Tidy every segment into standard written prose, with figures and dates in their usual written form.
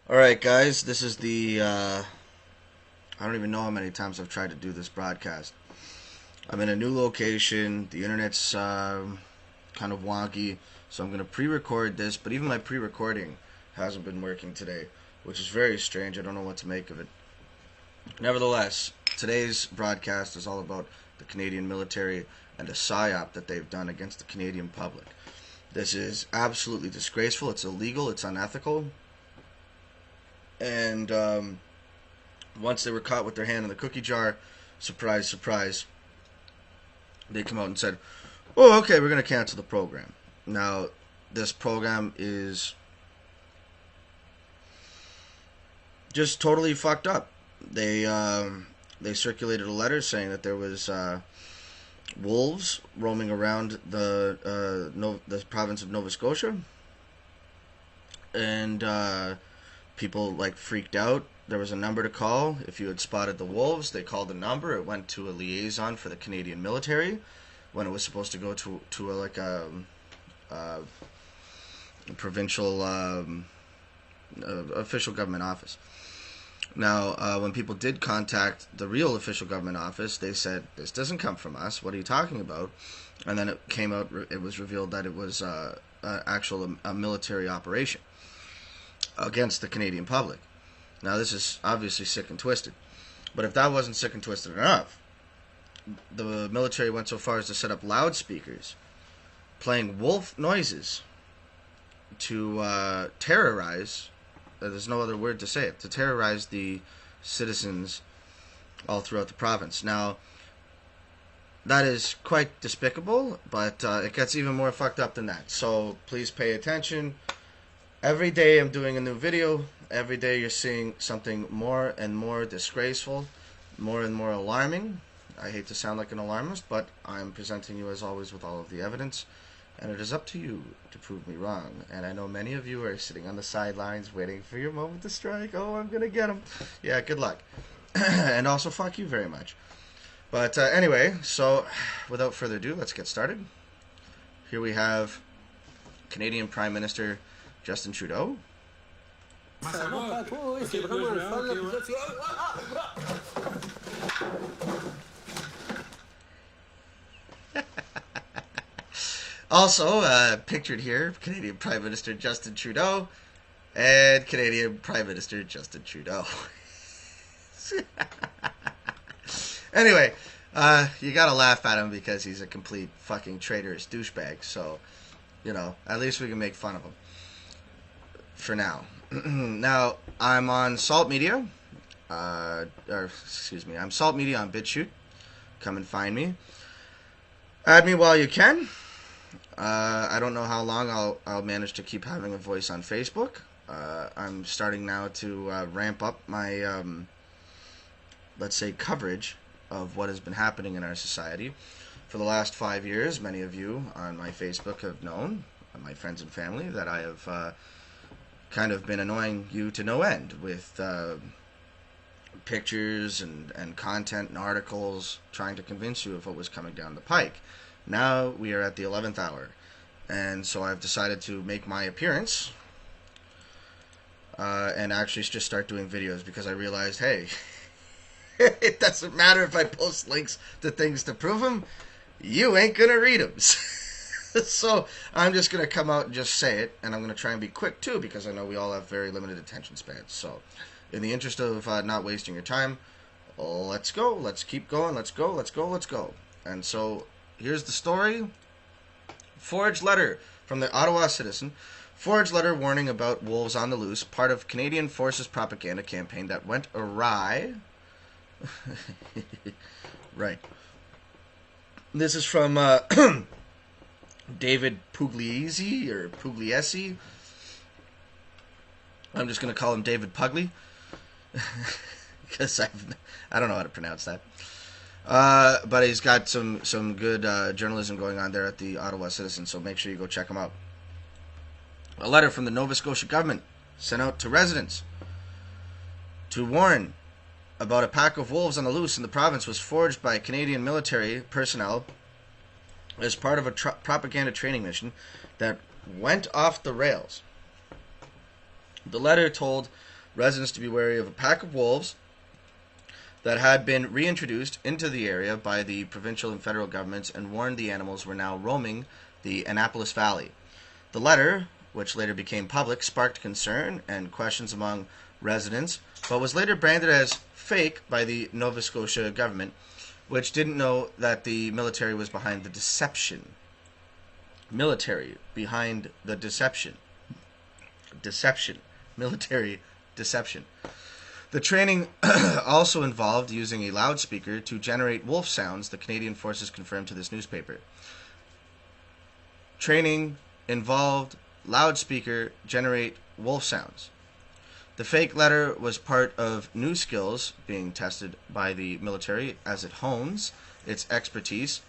Alright guys, this is the, I don't even know how many times I've tried to do this broadcast. I'm in a new location, the internet's kind of wonky, so I'm going to pre-record this, but even my pre-recording hasn't been working today, which is very strange. I don't know what to make of it. Nevertheless, today's broadcast is all about the Canadian military and a PSYOP that they've done against the Canadian public. This is absolutely disgraceful, it's illegal, it's unethical. And once they were caught with their hand in the cookie jar, surprise, surprise, they come out and said, oh, okay, we're going to cancel the program. Now, this program is just totally fucked up. They circulated a letter saying that there was wolves roaming around the province of Nova Scotia. And people like freaked out. There was a number to call. If you had spotted the wolves, they called the number. It went to a liaison for the Canadian military when it was supposed to go to a provincial official government office. Now, when people did contact the real official government office, they said, this doesn't come from us. What are you talking about? And then it came out, it was revealed that it was a military operation against the Canadian public. Now, this is obviously sick and twisted. But if that wasn't sick and twisted enough, the military went so far as to set up loudspeakers playing wolf noises to terrorize, there's no other word to say it, to terrorize the citizens all throughout the province. Now, that is quite despicable, but it gets even more fucked up than that. So please pay attention. Every day I'm doing a new video. Every day you're seeing something more and more disgraceful, more and more alarming. I hate to sound like an alarmist, but I'm presenting you as always with all of the evidence, and it is up to you to prove me wrong. And I know many of you are sitting on the sidelines waiting for your moment to strike. Oh, I'm gonna get him. Yeah, good luck. And also fuck you very much. But anyway, so without further ado, let's get started. Here we have Canadian Prime Minister Justin Trudeau. Also, pictured here, Canadian Prime Minister Justin Trudeau and Canadian Prime Minister Justin Trudeau. Anyway, you gotta laugh at him because he's a complete fucking traitorous douchebag, so, you know, at least we can make fun of him. For now. Now, I'm on Salt Media, I'm Salt Media on BitChute. Come and find me. Add me while you can. I don't know how long I'll manage to keep having a voice on Facebook. I'm starting now to ramp up my, let's say, coverage of what has been happening in our society. For the last 5 years, many of you on my Facebook have known, my friends and family, that I have kind of been annoying you to no end with pictures and content and articles trying to convince you of what was coming down the pike. Now we are at the 11th hour, and so I've decided to make my appearance and actually just start doing videos, because I realized, hey, it doesn't matter if I post links to things to prove them, you ain't gonna read them. So I'm just going to come out and just say it, and I'm going to try and be quick too, because I know we all have very limited attention spans. So in the interest of not wasting your time, let's go. Let's keep going. Let's go. Let's go. Let's go. And so here's the story. Forged letter from the Ottawa Citizen. Forged letter warning about wolves on the loose, part of Canadian Forces propaganda campaign that went awry. Right. This is from David Pugliese. I'm just going to call him David Pugly, because I don't know how to pronounce that. But he's got some good journalism going on there at the Ottawa Citizen, so make sure you go check him out. A letter from the Nova Scotia government sent out to residents to warn about a pack of wolves on the loose in the province was forged by Canadian military personnel as part of a propaganda training mission that went off the rails. The letter told residents to be wary of a pack of wolves that had been reintroduced into the area by the provincial and federal governments, and warned the animals were now roaming the Annapolis Valley. The letter, which later became public, sparked concern and questions among residents, but was later branded as fake by the Nova Scotia government, which didn't know that the military was behind the deception. Military behind the deception. Deception. Military deception. The training also involved using a loudspeaker to generate wolf sounds, the Canadian Forces confirmed to this newspaper. Training involved loudspeaker generate wolf sounds. The fake letter was part of new skills being tested by the military as it hones its expertise.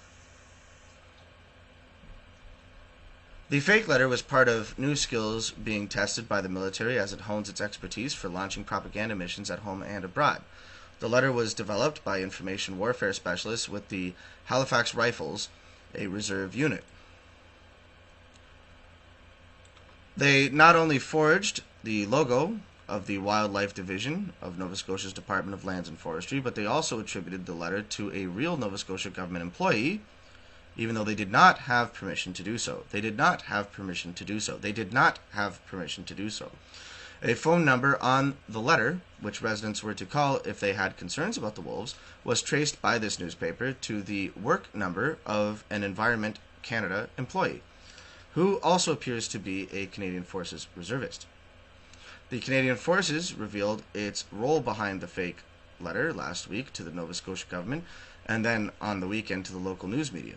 The fake letter was part of new skills being tested by the military as it hones its expertise for launching propaganda missions at home and abroad. The letter was developed by information warfare specialists with the Halifax Rifles, a reserve unit. They not only forged the logo of the Wildlife Division of Nova Scotia's Department of Lands and Forestry, but they also attributed the letter to a real Nova Scotia government employee, even though they did not have permission to do so. They did not have permission to do so. They did not have permission to do so. A phone number on the letter, which residents were to call if they had concerns about the wolves, was traced by this newspaper to the work number of an Environment Canada employee, who also appears to be a Canadian Forces reservist. The Canadian Forces revealed its role behind the fake letter last week to the Nova Scotia government, and then on the weekend to the local news media.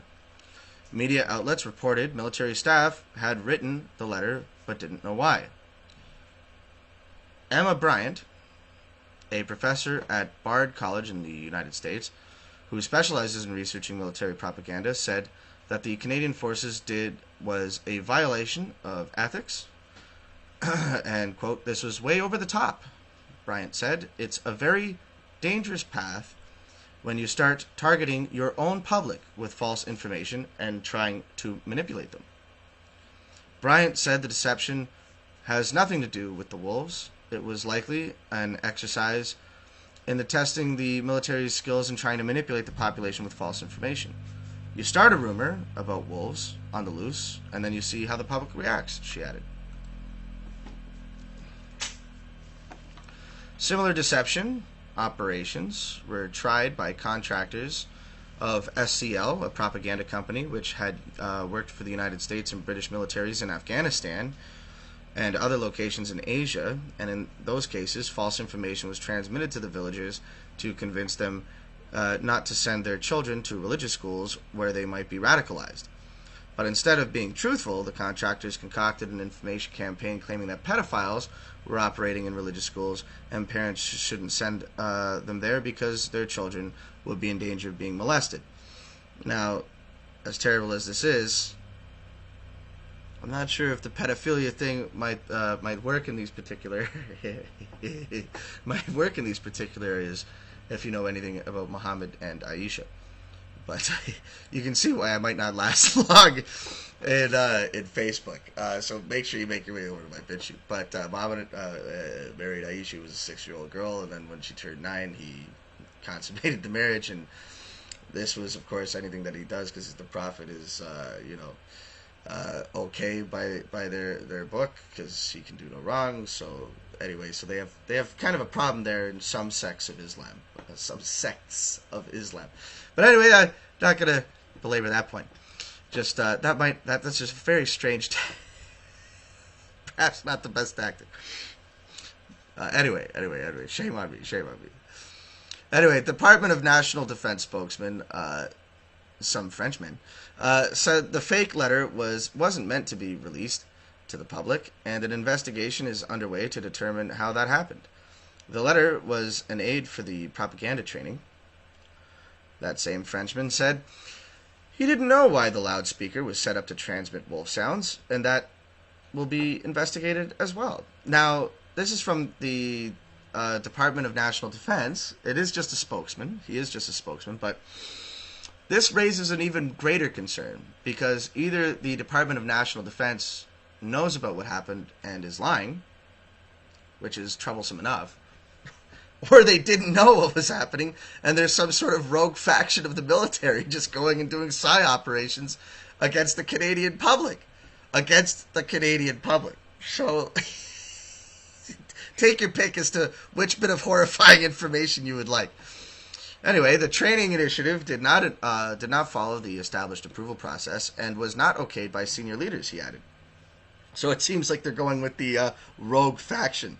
Media outlets reported military staff had written the letter but didn't know why. Emma Bryant, a professor at Bard College in the United States, who specializes in researching military propaganda, said that the Canadian Forces did was a violation of ethics, and, quote, "This was way over the top," Bryant said. "It's a very dangerous path when you start targeting your own public with false information and trying to manipulate them." Bryant said the deception has nothing to do with the wolves. It was likely an exercise in the testing the military's skills in trying to manipulate the population with false information. You start a rumor about wolves on the loose, and then you see how the public reacts, she added. Similar deception operations were tried by contractors of SCL, a propaganda company which had worked for the United States and British militaries in Afghanistan and other locations in Asia, and in those cases false information was transmitted to the villagers to convince them not to send their children to religious schools where they might be radicalized. But instead of being truthful, the contractors concocted an information campaign claiming that pedophiles were operating in religious schools and parents shouldn't send them there because their children would be in danger of being molested. Now, as terrible as this is, I'm not sure if the pedophilia thing might work in these particular areas if you know anything about Muhammad and Aisha. But you can see why I might not last long in Facebook. So make sure you make your way over to my BitChute. But Muhammad married Aisha, who was a 6-year-old girl, and then when she turned 9, he consummated the marriage. And this was, of course, anything that he does, because the prophet is, okay by their book, because he can do no wrong. So anyway, so they have kind of a problem there in some sects of Islam, But anyway, I'm not gonna belabor that point. Just that's just very strange. Perhaps not the best tactic. Anyway, shame on me. Anyway, Department of National Defense spokesman, some Frenchmen, said the fake letter wasn't meant to be released to the public, and an investigation is underway to determine how that happened. The letter was an aid for the propaganda training. That same Frenchman said he didn't know why the loudspeaker was set up to transmit wolf sounds, and that will be investigated as well. Now, this is from the Department of National Defense. It is just a spokesman. He is just a spokesman, but this raises an even greater concern, because either the Department of National Defense knows about what happened and is lying, which is troublesome enough, or they didn't know what was happening, and there's some sort of rogue faction of the military just going and doing PSY operations against the Canadian public. So, take your pick as to which bit of horrifying information you would like. Anyway, the training initiative did not follow the established approval process and was not okayed by senior leaders, he added. So it seems like they're going with the rogue faction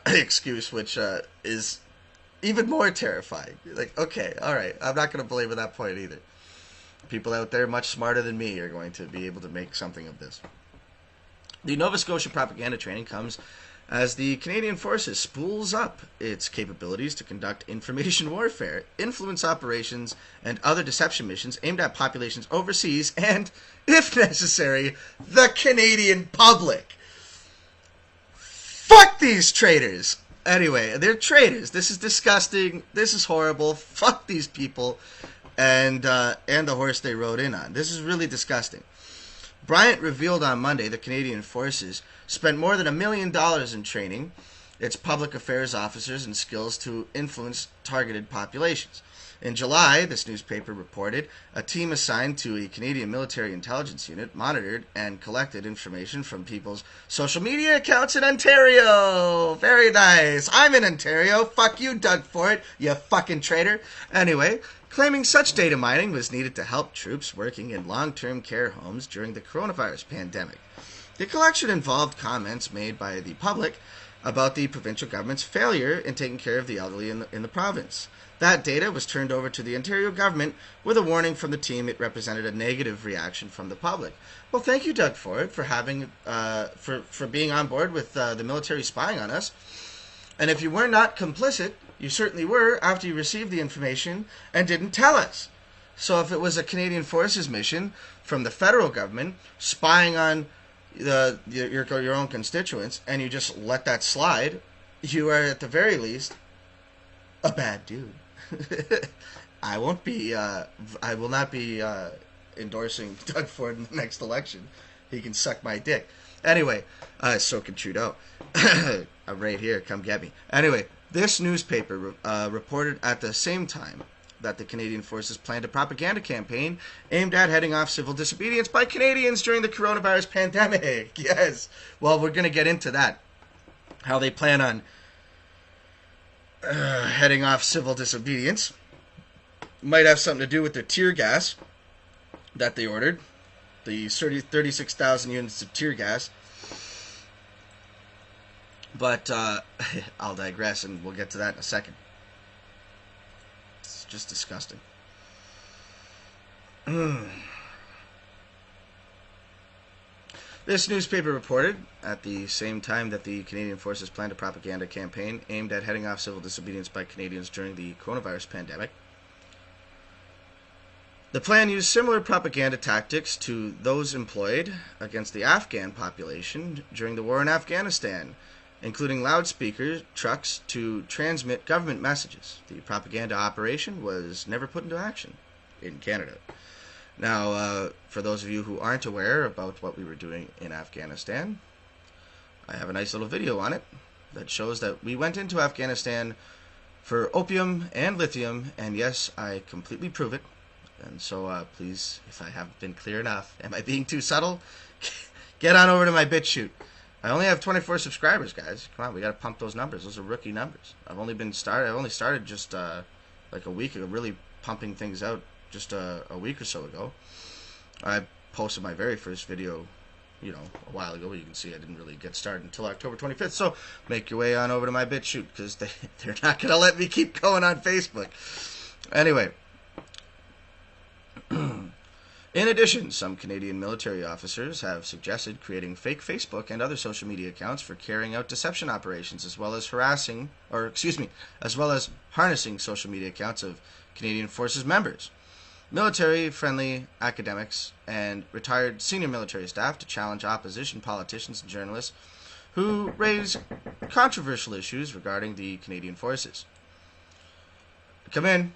excuse, which is even more terrifying. Like, okay, all right, I'm not going to belabor that point either. People out there much smarter than me are going to be able to make something of this. The Nova Scotia propaganda training comes as the Canadian Forces spools up its capabilities to conduct information warfare, influence operations, and other deception missions aimed at populations overseas and, if necessary, the Canadian public. Fuck these traitors! Anyway, they're traitors. This is disgusting. This is horrible. Fuck these people and the horse they rode in on. This is really disgusting. Bryant revealed on Monday the Canadian Forces spent more than $1 million in training its public affairs officers and skills to influence targeted populations. In July, this newspaper reported, a team assigned to a Canadian military intelligence unit monitored and collected information from people's social media accounts in Ontario. Very nice. I'm in Ontario. Fuck you, Doug Ford, you fucking traitor. Anyway, claiming such data mining was needed to help troops working in long-term care homes during the coronavirus pandemic. The collection involved comments made by the public about the provincial government's failure in taking care of the elderly in the province. That data was turned over to the Ontario government with a warning from the team it represented a negative reaction from the public. Well, thank you, Doug Ford, for having for being on board with the military spying on us. And if you were not complicit, you certainly were after you received the information and didn't tell us. So if it was a Canadian Forces mission from the federal government spying on your own constituents and you just let that slide, you are at the very least a bad dude. I will not be endorsing Doug Ford in the next election. He can suck my dick. Anyway, so can Trudeau. I'm right here. Come get me. Anyway, this newspaper reported at the same time that the Canadian Forces planned a propaganda campaign aimed at heading off civil disobedience by Canadians during the coronavirus pandemic. Yes. Well, we're going to get into that. How they plan on heading off civil disobedience. Might have something to do with their tear gas that they ordered. The 36,000 units of tear gas. But I'll digress, and we'll get to that in a second. It's just disgusting. This newspaper reported, at the same time that the Canadian Forces planned a propaganda campaign aimed at heading off civil disobedience by Canadians during the coronavirus pandemic. The plan used similar propaganda tactics to those employed against the Afghan population during the war in Afghanistan, including loudspeaker trucks to transmit government messages. The propaganda operation was never put into action in Canada. Now, for those of you who aren't aware about what we were doing in Afghanistan, I have a nice little video on it that shows that we went into Afghanistan for opium and lithium, and yes, I completely prove it. And so please, if I haven't been clear enough, am I being too subtle? Get on over to my BitChute. I only have 24 subscribers, guys. Come on, we gotta pump those numbers. Those are rookie numbers. I've only started just like a week ago, really pumping things out just a week or so ago. I posted my very first video, a while ago. You can see I didn't really get started until October 25th. So make your way on over to my BitChute, because they're not gonna let me keep going on Facebook. Anyway. In addition, some Canadian military officers have suggested creating fake Facebook and other social media accounts for carrying out deception operations, as well as harnessing social media accounts of Canadian Forces members, military-friendly academics, and retired senior military staff to challenge opposition politicians and journalists who raise controversial issues regarding the Canadian Forces. Come in.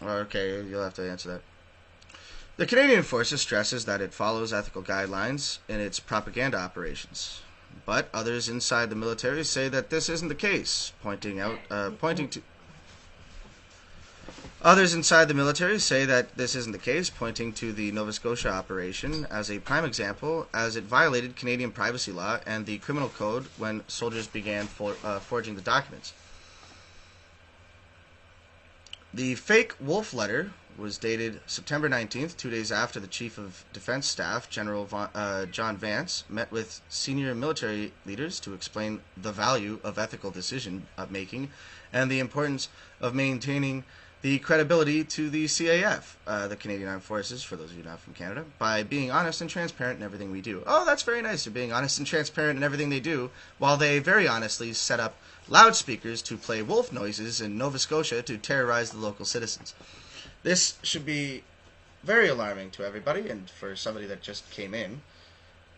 Okay, you'll have to answer that. The Canadian Forces stresses that it follows ethical guidelines in its propaganda operations, but others inside the military say that this isn't the case, Others inside the military say that this isn't the case, pointing to the Nova Scotia operation as a prime example, as it violated Canadian privacy law and the criminal code when soldiers began forging the documents. The fake Wolf letter was dated September 19th, 2 days after the Chief of Defense Staff, General John Vance, met with senior military leaders to explain the value of ethical decision-making and the importance of maintaining the credibility to the CAF, the Canadian Armed Forces, for those of you not from Canada, by being honest and transparent in everything we do. Oh, that's very nice. They're being honest and transparent in everything they do, while they very honestly set up loudspeakers to play wolf noises in Nova Scotia to terrorize the local citizens. This should be very alarming to everybody, and for somebody that just came in,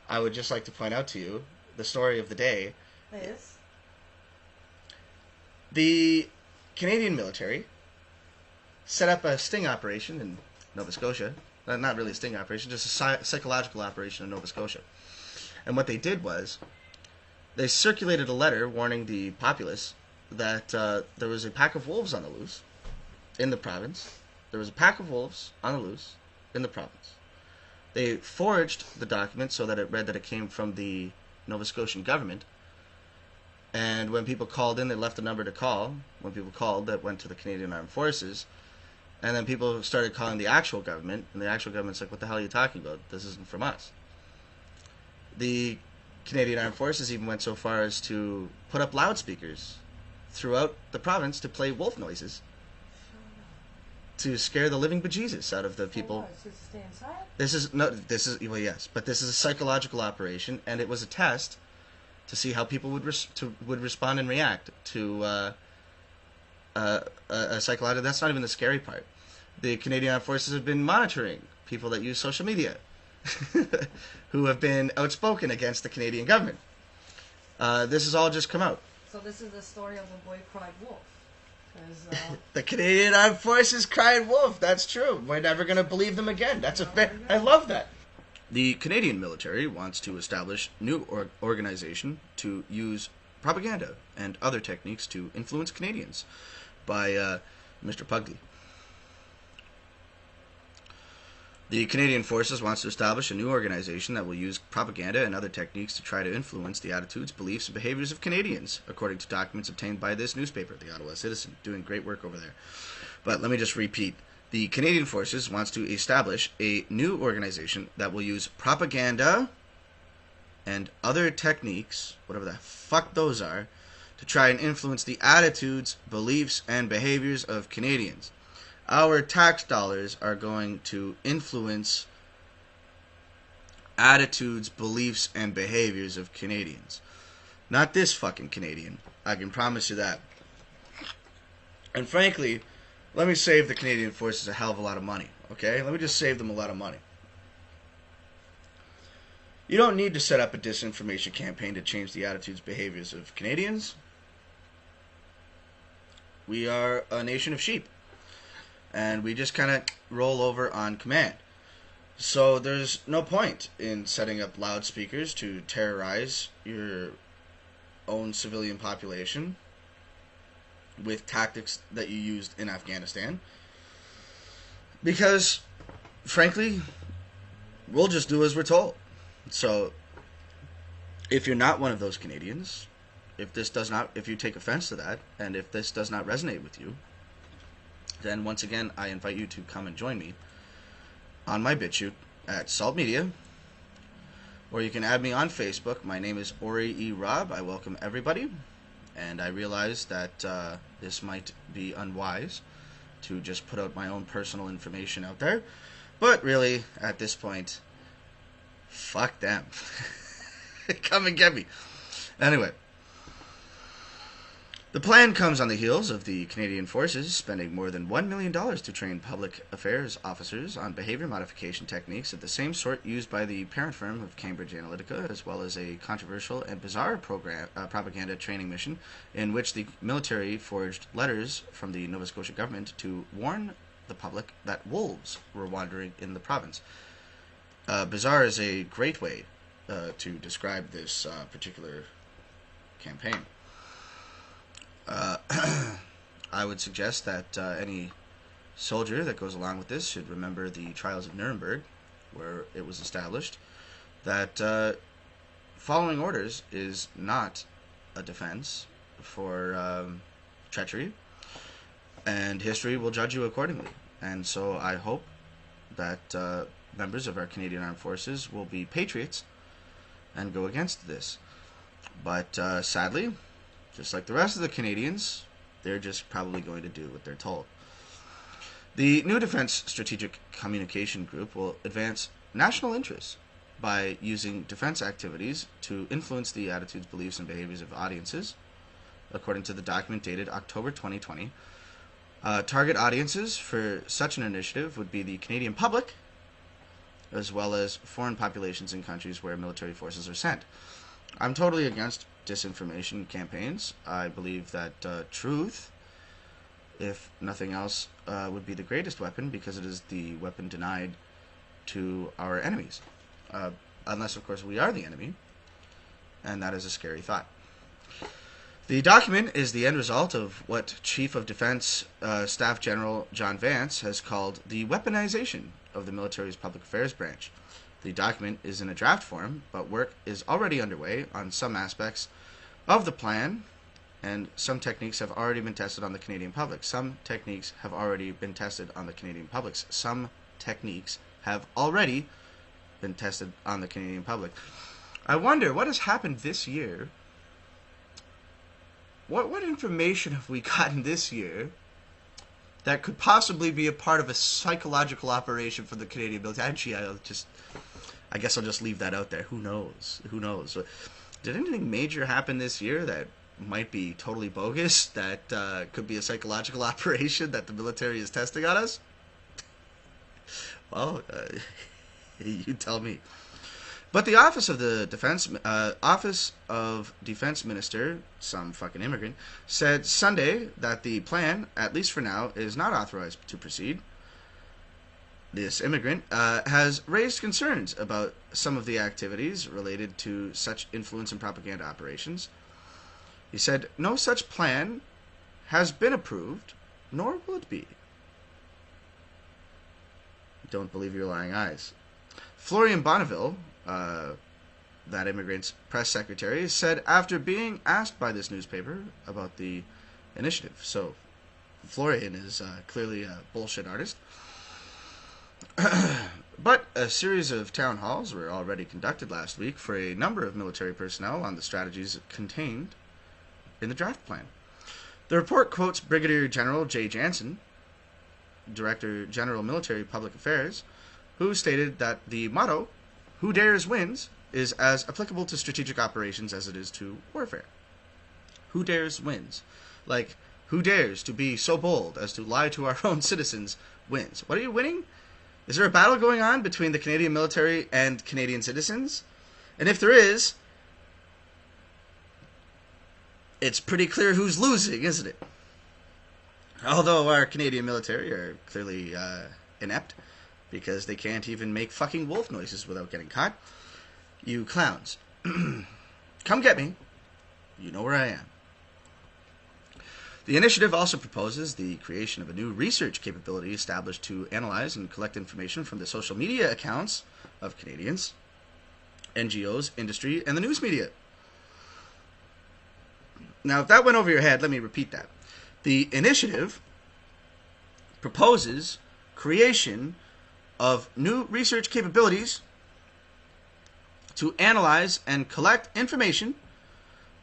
I would just like to point out to you the story of the day. Yes. The Canadian military set up a sting operation in Nova Scotia. Not really a sting operation, just a psychological operation in Nova Scotia. And what they did was, they circulated a letter warning the populace that there was a pack of wolves on the loose in the province. There was a pack of wolves on the loose in the province. They forged the document so that it read that it came from the Nova Scotian government. And when people called in, they left a number to call. When people called, that went to the Canadian Armed Forces. And then people started calling the actual government, and the actual government's like, what the hell are you talking about? This isn't from us. The Canadian Armed Forces even went so far as to put up loudspeakers throughout the province to play wolf noises to scare the living bejesus out of the people. Stay inside? This is but this is a psychological operation, and it was a test to see how people would respond and react to a psychological. That's not even the scary part. The Canadian Armed Forces have been monitoring people that use social media who have been outspoken against the Canadian government. This has all just come out. So this is the story of the boy cried wolf. The Canadian Armed Forces cried wolf. That's true. We're never going to believe them again. That's I love that. The Canadian military wants to establish new organization to use propaganda and other techniques to influence Canadians by Mr. Pugly. The Canadian Forces wants to establish a new organization that will use propaganda and other techniques to try to influence the attitudes, beliefs, and behaviors of Canadians, according to documents obtained by this newspaper, the Ottawa Citizen, doing great work over there. But let me just repeat. The Canadian Forces wants to establish a new organization that will use propaganda and other techniques, whatever the fuck those are, to try and influence the attitudes, beliefs, and behaviors of Canadians. Our tax dollars are going to influence attitudes, beliefs, and behaviors of Canadians. Not this fucking Canadian. I can promise you that. And frankly, let me save the Canadian Forces a hell of a lot of money, okay? Let me just save them a lot of money. You don't need to set up a disinformation campaign to change the attitudes, behaviors of Canadians. We are a nation of sheep. And we just kind of roll over on command. So there's no point in setting up loudspeakers to terrorize your own civilian population with tactics that you used in Afghanistan. Because, frankly, we'll just do as we're told. So, if you're not one of those Canadians, if you take offense to that, and if this does not resonate with you, then once again, I invite you to come and join me on my BitChute at Salt Media, or you can add me on Facebook. My name is Ori E. Rob. I welcome everybody, and I realize that this might be unwise to just put out my own personal information out there, but really, at this point, fuck them. Come and get me. Anyway, the plan comes on the heels of the Canadian Forces spending more than $1 million to train public affairs officers on behavior modification techniques of the same sort used by the parent firm of Cambridge Analytica, as well as a controversial and bizarre propaganda training mission in which the military forged letters from the Nova Scotia government to warn the public that wolves were wandering in the province. Bizarre is a great way to describe this particular campaign. I would suggest that any soldier that goes along with this should remember the trials of Nuremberg, where it was established that following orders is not a defense for treachery, and history will judge you accordingly. And so I hope that members of our Canadian Armed Forces will be patriots and go against this. But sadly, just like the rest of the Canadians, they're just probably going to do what they're told. The new Defence Strategic Communication Group will advance national interests by using defence activities to influence the attitudes, beliefs, and behaviours of audiences, according to the document dated October 2020. Target audiences for such an initiative would be the Canadian public, as well as foreign populations in countries where military forces are sent. I'm totally against disinformation campaigns. I believe that truth, if nothing else, would be the greatest weapon, because it is the weapon denied to our enemies. Unless, of course, we are the enemy, and that is a scary thought. The document is the end result of what Chief of Defense Staff General John Vance has called the weaponization of the military's public affairs branch. The document is in a draft form, but work is already underway on some aspects of the plan, and some techniques have already been tested on the Canadian public. Some techniques have already been tested on the Canadian public. Some techniques have already been tested on the Canadian public. I wonder what has happened this year. What information have we gotten this year that could possibly be a part of a psychological operation for the Canadian military? Actually, I guess I'll just leave that out there. Who knows? Who knows? Did anything major happen this year that might be totally bogus, that could be a psychological operation that the military is testing on us? Well, you tell me. But the Office of Defense Minister, some fucking immigrant, said Sunday that the plan, at least for now, is not authorized to proceed. This immigrant has raised concerns about some of the activities related to such influence and propaganda operations. He said, no such plan has been approved, nor will it be. Don't believe your lying eyes. Florian Bonneville, that immigrant's press secretary, said after being asked by this newspaper about the initiative. So, Florian is clearly a bullshit artist. But a series of town halls were already conducted last week for a number of military personnel on the strategies contained in the draft plan. The report quotes Brigadier General Jay Jansen, Director General Military Public Affairs, who stated that the motto, "Who dares wins," is as applicable to strategic operations as it is to warfare. Who dares wins. Like, who dares to be so bold as to lie to our own citizens wins. What are you winning? Is there a battle going on between the Canadian military and Canadian citizens? And if there is, it's pretty clear who's losing, isn't it? Although our Canadian military are clearly inept, because they can't even make fucking wolf noises without getting caught. You clowns. Come get me. You know where I am. The initiative also proposes the creation of a new research capability established to analyze and collect information from the social media accounts of Canadians, NGOs, industry, and the news media. Now, if that went over your head, let me repeat that. The initiative proposes creation of new research capabilities to analyze and collect information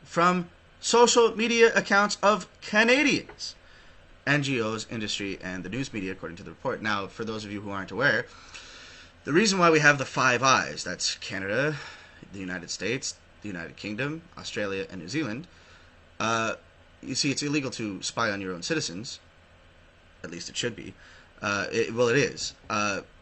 from social media accounts of Canadians, NGOs, industry, and the news media, according to the report. Now, for those of you who aren't aware, the reason why we have the Five Eyes, that's Canada, the United States, the United Kingdom, Australia, and New Zealand, you see, it's illegal to spy on your own citizens. At least it should be. It is.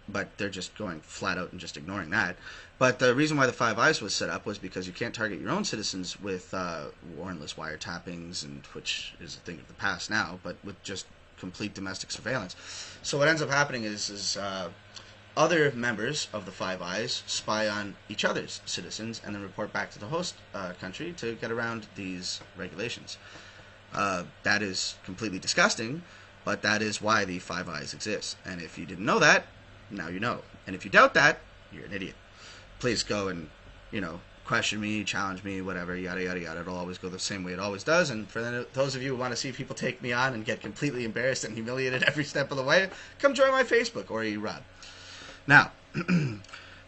But they're just going flat out and just ignoring that. But the reason why the Five Eyes was set up was because you can't target your own citizens with warrantless wiretappings, and which is a thing of the past now, but with just complete domestic surveillance. So what ends up happening is other members of the Five Eyes spy on each other's citizens and then report back to the host country to get around these regulations. That is completely disgusting, but that is why the Five Eyes exists. And if you didn't know that, now you know. And if you doubt that, you're an idiot. Please go and, question me, challenge me, whatever, yada, yada, yada. It'll always go the same way it always does. And for those of you who want to see people take me on and get completely embarrassed and humiliated every step of the way, come join my Facebook or eRod. Now,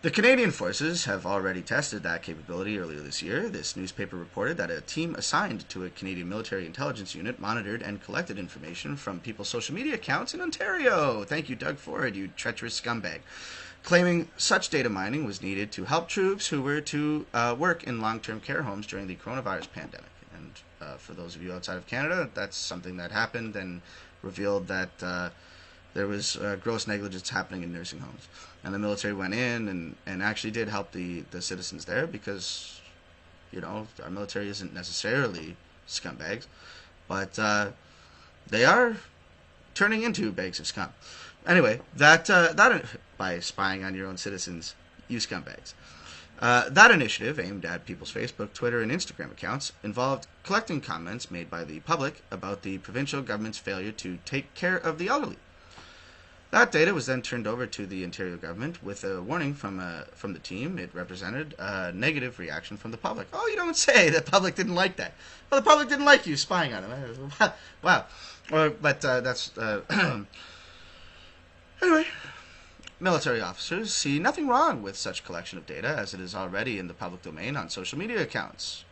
the Canadian forces have already tested that capability earlier this year. This newspaper reported that a team assigned to a Canadian military intelligence unit monitored and collected information from people's social media accounts in Ontario. Thank you, Doug Ford, you treacherous scumbag. Claiming such data mining was needed to help troops who were to work in long-term care homes during the coronavirus pandemic. And for those of you outside of Canada, that's something that happened and revealed that there was gross negligence happening in nursing homes. And the military went in and actually did help the citizens there because, our military isn't necessarily scumbags, but they are turning into bags of scum. Anyway, that by spying on your own citizens, you scumbags. That initiative, aimed at people's Facebook, Twitter, and Instagram accounts, involved collecting comments made by the public about the provincial government's failure to take care of the elderly. That data was then turned over to the Ontario government with a warning from the team. It represented a negative reaction from the public. Oh, you don't say! The public didn't like that. Well, the public didn't like you spying on them. Wow. But that's... Anyway, military officers see nothing wrong with such collection of data as it is already in the public domain on social media accounts.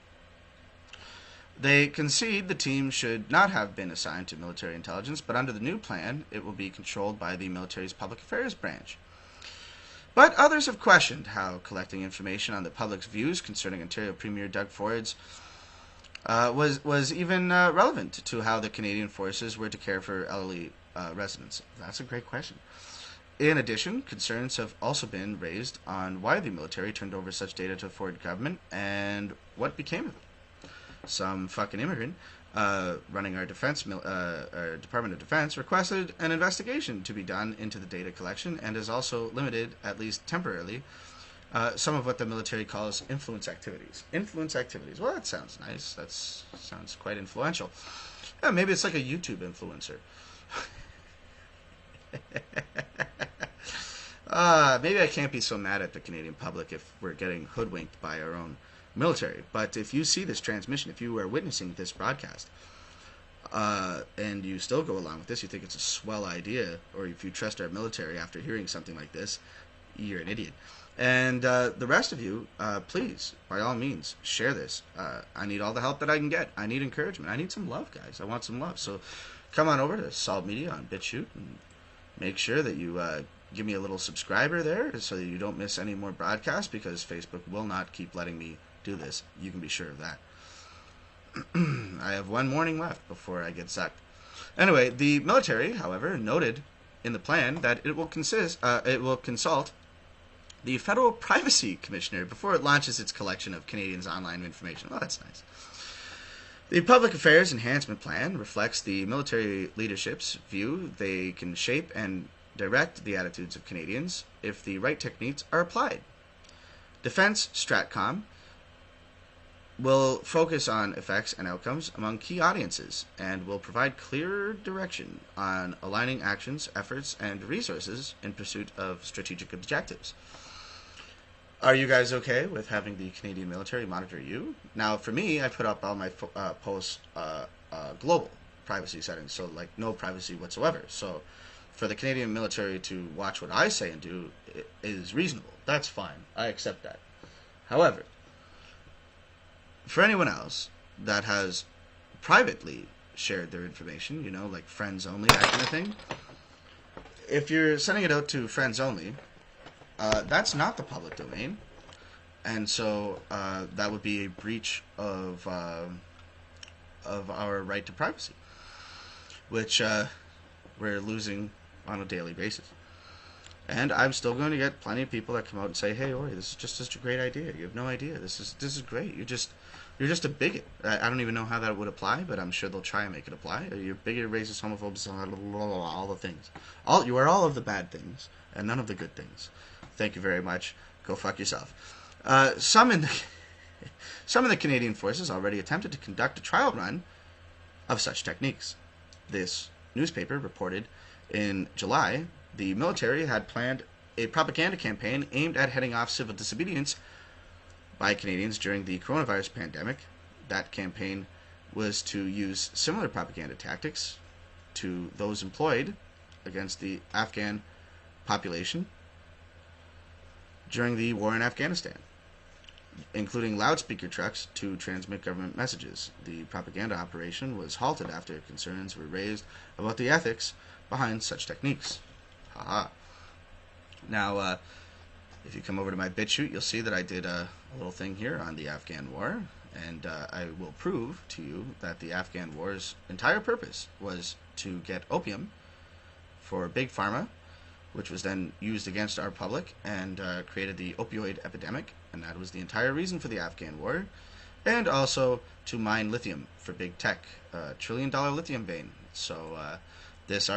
They concede the team should not have been assigned to military intelligence, but under the new plan, it will be controlled by the military's public affairs branch. But others have questioned how collecting information on the public's views concerning Ontario Premier Doug Ford's was even relevant to how the Canadian forces were to care for elderly residents. That's a great question. In addition, concerns have also been raised on why the military turned over such data to the Ford government and what became of it. Some fucking immigrant running our our Department of Defense requested an investigation to be done into the data collection and has also limited, at least temporarily, some of what the military calls influence activities. Influence activities. Well, that sounds nice. That sounds quite influential. Yeah, maybe it's like a YouTube influencer. Maybe I can't be so mad at the Canadian public if we're getting hoodwinked by our own military. But if you see this transmission, if you are witnessing this broadcast, and you still go along with this, you think it's a swell idea, or if you trust our military after hearing something like this, you're an idiot. And the rest of you, please, by all means, share this. I need all the help that I can get. I need encouragement. I need some love, guys. I want some love. So come on over to Solid Media on BitChute and make sure that you give me a little subscriber there so that you don't miss any more broadcasts, because Facebook will not keep letting me do this. You can be sure of that. I have one morning left before I get sucked. Anyway, the military, however, noted in the plan that it will consult the Federal Privacy Commissioner before it launches its collection of Canadians' online information. Well, that's nice. The Public Affairs Enhancement Plan reflects the military leadership's view they can shape and direct the attitudes of Canadians if the right techniques are applied. Defense Stratcom, will focus on effects and outcomes among key audiences and will provide clearer direction on aligning actions, efforts, and resources in pursuit of strategic objectives. Are you guys okay with having the Canadian military monitor you? Now, for me, I put up all my posts global privacy settings, so like no privacy whatsoever. So for the Canadian military to watch what I say and do is reasonable. That's fine. I accept that. However, for anyone else that has privately shared their information, you know, like friends only, that kind of thing, if you're sending it out to friends only, that's not the public domain, and so that would be a breach of our right to privacy, which we're losing on a daily basis. And I'm still going to get plenty of people that come out and say, "Hey, Ori, this is just such a great idea. You have no idea. This is great. You're just a bigot." I don't even know how that would apply, but I'm sure they'll try and make it apply. You're bigot, racist, homophobic, all the things. You are all of the bad things and none of the good things. Thank you very much. Go fuck yourself. Some in the Canadian forces already attempted to conduct a trial run of such techniques. This newspaper reported in July the military had planned a propaganda campaign aimed at heading off civil disobedience by Canadians during the coronavirus pandemic. That campaign was to use similar propaganda tactics to those employed against the Afghan population during the war in Afghanistan, including loudspeaker trucks to transmit government messages. The propaganda operation was halted after concerns were raised about the ethics behind such techniques. Haha. Now, if you come over to my BitChute, you'll see that I did a little thing here on the Afghan war, and I will prove to you that the Afghan war's entire purpose was to get opium for Big Pharma, which was then used against our public and created the opioid epidemic, and that was the entire reason for the Afghan war, and also to mine lithium for big tech, $1 trillion lithium vein. So this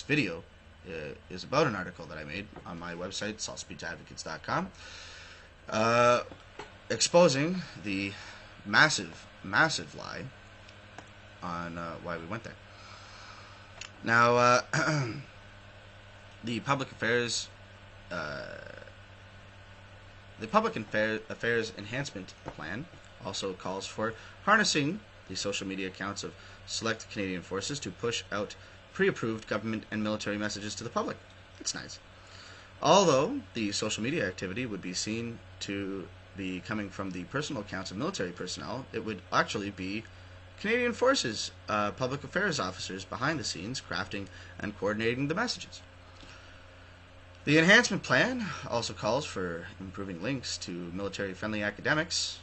video is about an article that I made on my website, saltspeechadvocates.com, exposing the massive lie on why we went there. Now, the Public Affairs Enhancement Plan also calls for harnessing the social media accounts of select Canadian forces to push out pre-approved government and military messages to the public. It's nice. Although the social media activity would be seen to be coming from the personal accounts of military personnel, it would actually be Canadian Forces public affairs officers behind the scenes crafting and coordinating the messages. The enhancement plan also calls for improving links to military-friendly academics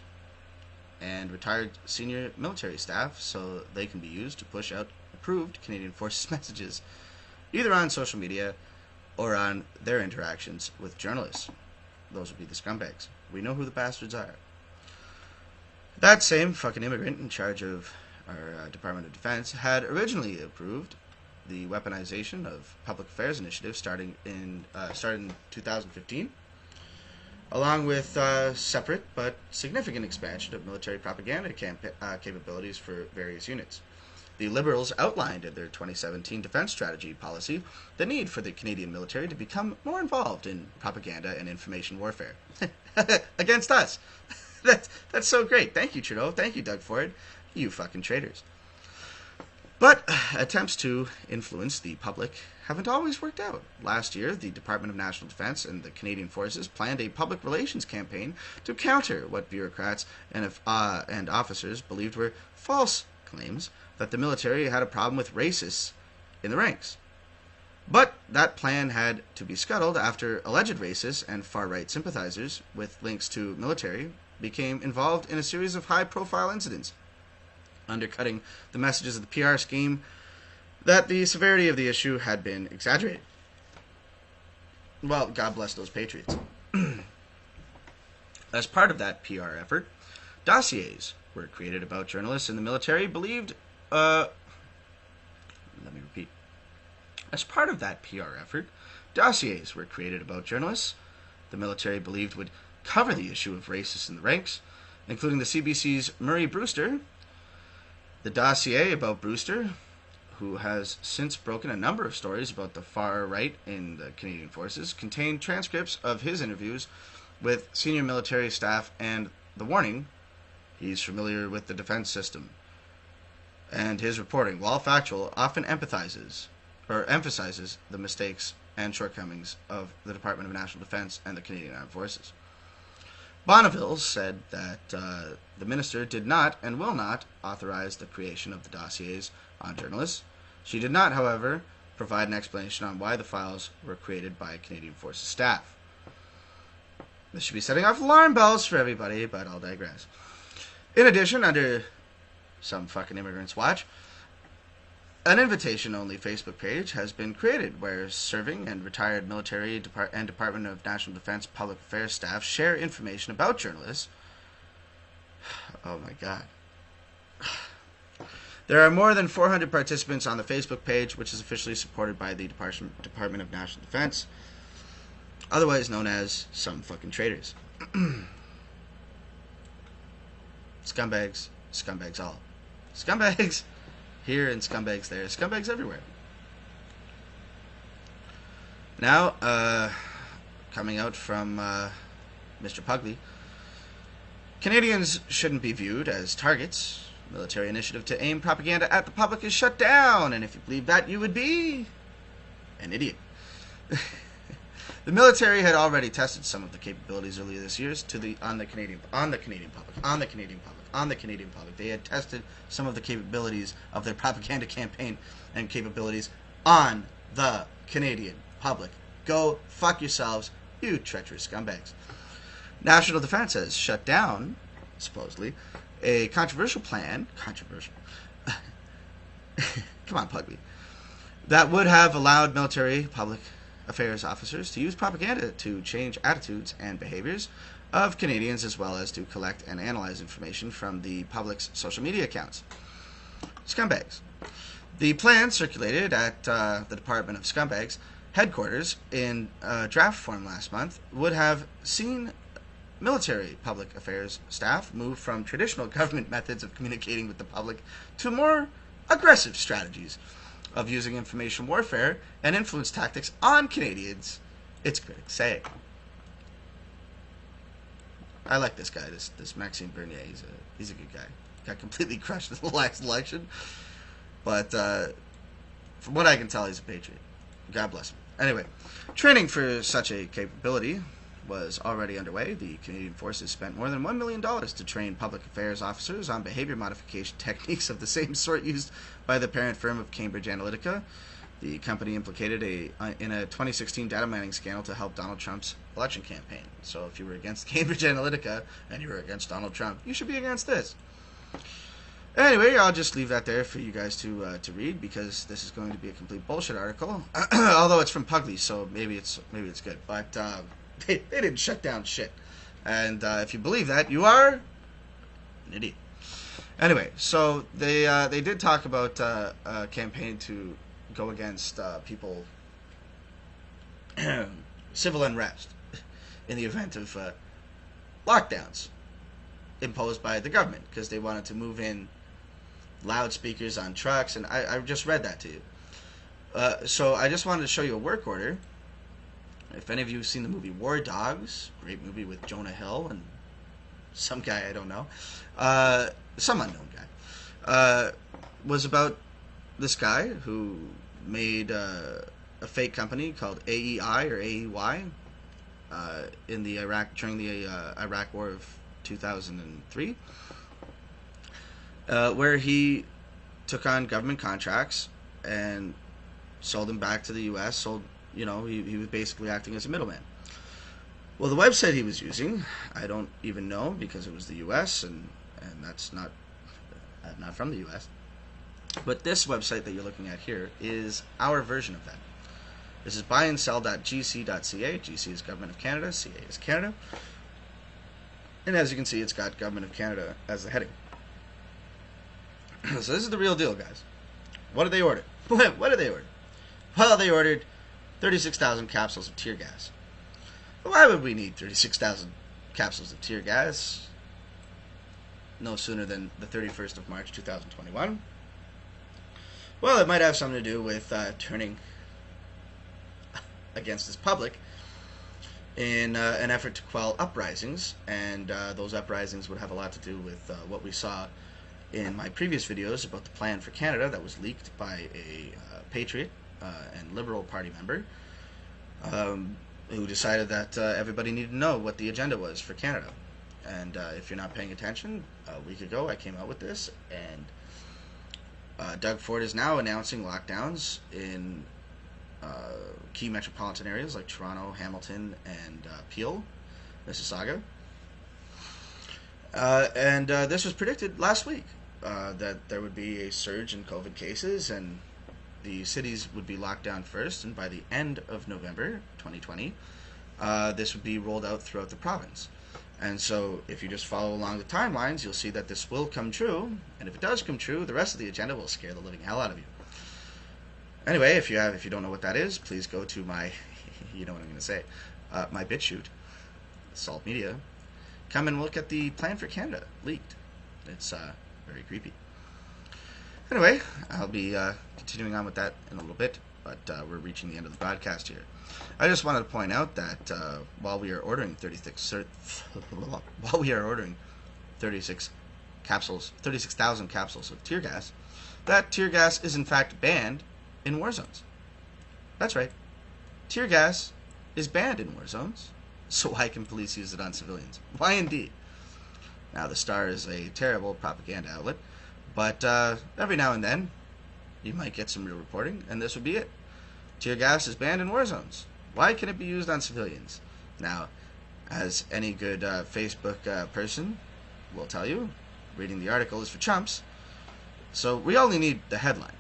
and retired senior military staff so they can be used to push out approved Canadian Forces messages, either on social media or on their interactions with journalists. Those would be the scumbags. We know who the bastards are. That same fucking immigrant in charge of our Department of Defense had originally approved the weaponization of public affairs initiatives started in 2015, along with separate but significant expansion of military propaganda capabilities for various units. The Liberals outlined in their 2017 defense strategy policy the need for the Canadian military to become more involved in propaganda and information warfare. Against us. That's so great. Thank you, Trudeau. Thank you, Doug Ford. You fucking traitors. But attempts to influence the public haven't always worked out. Last year, the Department of National Defense and the Canadian Forces planned a public relations campaign to counter what bureaucrats and officers believed were false claims that the military had a problem with racists in the ranks. But that plan had to be scuttled after alleged racists and far-right sympathizers with links to military became involved in a series of high-profile incidents, undercutting the messages of the PR scheme that the severity of the issue had been exaggerated. Well, God bless those patriots. As part of that PR effort, dossiers were created about journalists in the military believed... Let me repeat. As part of that PR effort, dossiers were created about journalists the military believed would cover the issue of racists in the ranks, including the CBC's Murray Brewster. The dossier about Brewster, who has since broken a number of stories about the far right in the Canadian Forces, contained transcripts of his interviews with senior military staff and the warning he's familiar with the defense system. And his reporting, while factual, often emphasizes the mistakes and shortcomings of the Department of National Defense and the Canadian Armed Forces. Bonneville said that the minister did not and will not authorize the creation of the dossiers on journalists. She did not, however, provide an explanation on why the files were created by Canadian Forces staff. This should be setting off alarm bells for everybody, but I'll digress. In addition, under some fucking immigrants watch, an invitation-only Facebook page has been created where serving and retired military and Department of National Defense public affairs staff share information about journalists. Oh my God. There are more than 400 participants on the Facebook page, which is officially supported by the Department of National Defense, otherwise known as some fucking traitors. Scumbags, scumbags all. Scumbags here and scumbags there. Scumbags everywhere. Now, coming out from Mr. Pugley, Canadians shouldn't be viewed as targets. Military initiative to aim propaganda at the public is shut down, and if you believe that, you would be an idiot. The military had already tested some of the capabilities earlier this year on the Canadian public. They had tested some of the capabilities of their propaganda campaign and capabilities on the Canadian public. Go fuck yourselves, you treacherous scumbags. National Defense has shut down, supposedly, a controversial plan. Come on, Pugley. That would have allowed military public affairs officers to use propaganda to change attitudes and behaviors of Canadians, as well as to collect and analyze information from the public's social media accounts. Scumbags. The plan circulated at the Department of Scumbags headquarters in draft form last month would have seen military public affairs staff move from traditional government methods of communicating with the public to more aggressive strategies of using information warfare and influence tactics on Canadians, its critics say. I like this guy, this Maxime Bernier. He's a good guy. Got completely crushed in the last election, but from what I can tell, he's a patriot. God bless him. Anyway, training for such a capability was already underway. The Canadian Forces spent more than $1 million to train public affairs officers on behavior modification techniques of the same sort used by the parent firm of Cambridge Analytica, the company implicated in a 2016 data mining scandal to help Donald Trump's election campaign. So if you were against Cambridge Analytica and you were against Donald Trump, you should be against this. Anyway, I'll just leave that there for you guys to read, because this is going to be a complete bullshit article. Although it's from Pugley, so maybe it's good. But they didn't shut down shit. And if you believe that, you are an idiot. Anyway, so they did talk about a campaign to go against people, civil unrest in the event of lockdowns imposed by the government, because they wanted to move in loudspeakers on trucks, and I just read that to you. So I just wanted to show you a work order. If any of you have seen the movie War Dogs, great movie with Jonah Hill and some guy I don't know, some unknown guy, was about this guy who made a fake company called AEI or AEY in the Iraq during the Iraq War of 2003, where he took on government contracts and sold them back to the U.S. He was basically acting as a middleman. Well, the website he was using, I don't even know, because it was the U.S. and that's not from the U.S. But this website that you're looking at here is our version of that. This is buyandsell.gc.ca. GC is Government of Canada. CA is Canada. And as you can see, it's got Government of Canada as the heading. So this is the real deal, guys. What did they order? What did they order? Well, they ordered 36,000 capsules of tear gas. Why would we need 36,000 capsules of tear gas? no sooner than the 31st of March 2021? Well, it might have something to do with turning against this public in an effort to quell uprisings, and those uprisings would have a lot to do with what we saw in my previous videos about the plan for Canada that was leaked by a Patriot and Liberal Party member who decided that everybody needed to know what the agenda was for Canada. And if you're not paying attention, a week ago I came out with this, and Doug Ford is now announcing lockdowns in key metropolitan areas like Toronto, Hamilton, and Peel, Mississauga. And this was predicted last week, that there would be a surge in COVID cases, and the cities would be locked down first, and by the end of November 2020, this would be rolled out throughout the province. And so if you just follow along the timelines, you'll see that this will come true, and if it does come true, the rest of the agenda will scare the living hell out of you. Anyway, if you don't know what that is, please go to my, you know what I'm going to say, my BitChute, Salt Media. Come and look at the plan for Canada leaked. It's very creepy. Anyway, I'll be continuing on with that in a little bit, but we're reaching the end of the broadcast here. I just wanted to point out that while we are ordering 36,000 capsules of tear gas, that tear gas is in fact banned in war zones. That's right. Tear gas is banned in war zones, so why can police use it on civilians? Why indeed? Now, the Star is a terrible propaganda outlet, but every now and then you might get some real reporting, and this would be it. Tear gas is banned in war zones. Why can it be used on civilians? Now, as any good Facebook person will tell you, reading the article is for chumps, so we only need the headline.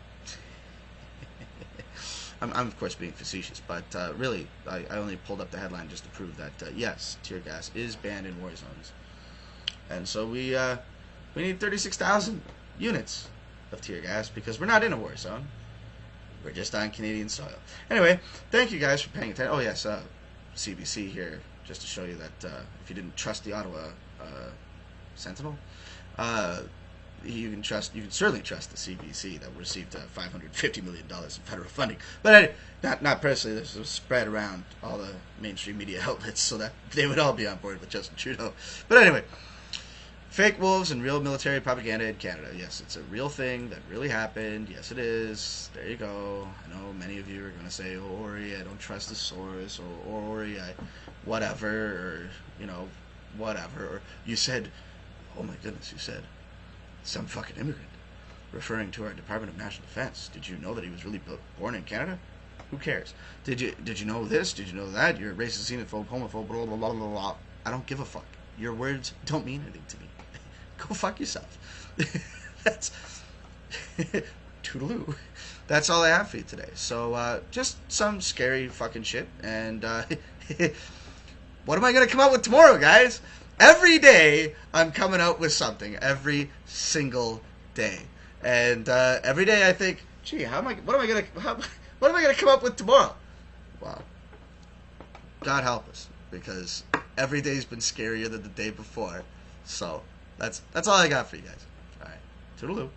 I'm of course being facetious, but really, I only pulled up the headline just to prove that yes, tear gas is banned in war zones, and so we need 36,000 units of tear gas because we're not in a war zone. We're just on Canadian soil. Anyway, thank you guys for paying attention. Oh yes, CBC here, just to show you that if you didn't trust the Ottawa Sentinel, you can certainly trust the CBC that received $550 million in federal funding. But not personally. This was spread around all the mainstream media outlets so that they would all be on board with Justin Trudeau. But anyway, fake wolves and real military propaganda in Canada. Yes, it's a real thing that really happened. Yes, it is. There you go. I know many of you are going to say, "Oh, Ori, I don't trust the source," or "Ori, whatever," or whatever. Or you said, "Oh my goodness," you said, "some fucking immigrant," referring to our Department of National Defense. Did you know that he was really born in Canada? Who cares? Did you know this? Did you know that? You're a racist, xenophobe, homophobe, blah, blah, blah, blah, blah. I don't give a fuck. Your words don't mean anything to me. Go fuck yourself. That's toodaloo. That's all I have for you today. So just some scary fucking shit. And what am I going to come out with tomorrow, guys? Every day I'm coming out with something. Every single day. And every day I think, gee, what am I going to come up with tomorrow? Well, God help us, because every day's been scarier than the day before. So that's all I got for you guys. All right. Toodaloo.